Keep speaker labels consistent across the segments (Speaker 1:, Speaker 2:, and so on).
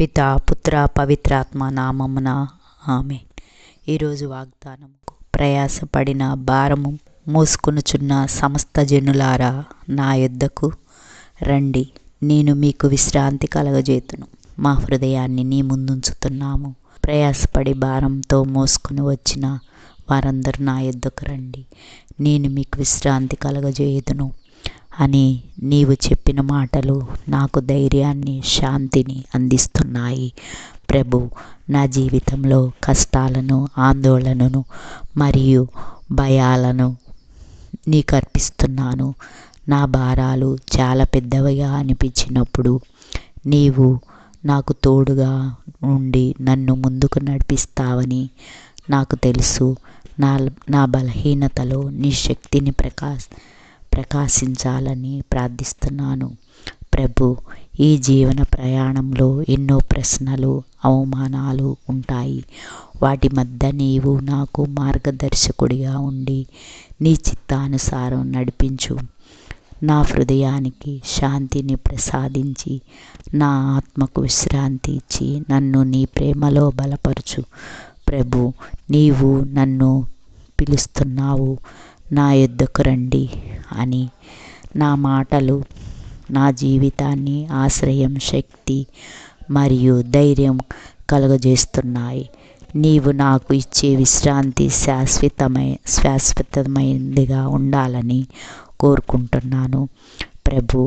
Speaker 1: పితా పుత్ర పవిత్రాత్మ నామమున ఆమేన్. ఈరోజు వాగ్దానముకు ప్రయాసపడిన భారము మోసుకొనుచున్న సమస్త జనులారా నా యొద్దకు రండి, నేను మీకు విశ్రాంతి కలగజేతును. మా హృదయాన్ని నీ ముందుంచుతున్నాము. ప్రయాసపడి భారంతో మోసుకొని వచ్చిన వారందరూ నా యొద్దకు రండి, నేను మీకు విశ్రాంతి కలగజేయుదును అని నీవు చెప్పిన మాటలు నాకు ధైర్యాన్ని, శాంతిని అందిస్తున్నాయి. ప్రభు, నా జీవితంలో కష్టాలను, ఆందోళనను మరియు భయాలను నీకు అర్పిస్తున్నాను. నా భారాలు చాలా పెద్దవిగా అనిపించినప్పుడు నీవు నాకు తోడుగా ఉండి నన్ను ముందుకు నడిపిస్తావని నాకు తెలుసు. నా బలహీనతలో నీ శక్తిని ప్రకాశించాలని ప్రార్థిస్తున్నాను. ప్రభు, ఈ జీవన ప్రయాణంలో ఎన్నో ప్రశ్నలు, అవమానాలు ఉంటాయి. వాటి మధ్య నీవు నాకు మార్గదర్శకుడిగా ఉండి నీ చిత్తానుసారం నడిపించు. నా హృదయానికి శాంతిని ప్రసాదించి నా ఆత్మకు విశ్రాంతి ఇచ్చి నన్ను నీ ప్రేమలో బలపరచు. ప్రభు, నీవు నన్ను పిలుస్తున్నావు, నా యొద్దకు రండి అని. నా మాటలు నా జీవితాన్ని ఆశ్రయం, శక్తి మరియు ధైర్యం కలుగజేస్తున్నాయి. నీవు నాకు ఇచ్చే విశ్రాంతి శాశ్వతమైనదిగా ఉండాలని కోరుకుంటున్నాను. ప్రభు,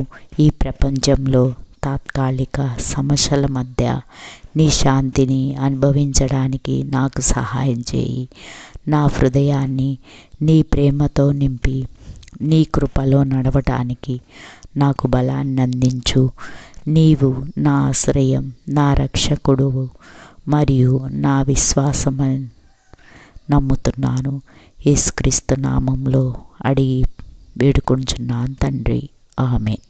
Speaker 1: ఈ ప్రపంచంలో తాత్కాలిక సమస్యల మధ్య నీ శాంతిని అనుభవించడానికి నాకు సహాయం చేయి. నా హృదయాన్ని నీ ప్రేమతో నింపి నీ కృపలో నడవటానికి నాకు బలాన్ని అందించు. నీవు నా ఆశ్రయం, నా రక్షకుడు మరియు నా విశ్వాసమని నమ్ముతున్నాను. యేసుక్రీస్తు నామంలో అడిగి వేడుకొంచున్నాను తండ్రి, ఆమేన్.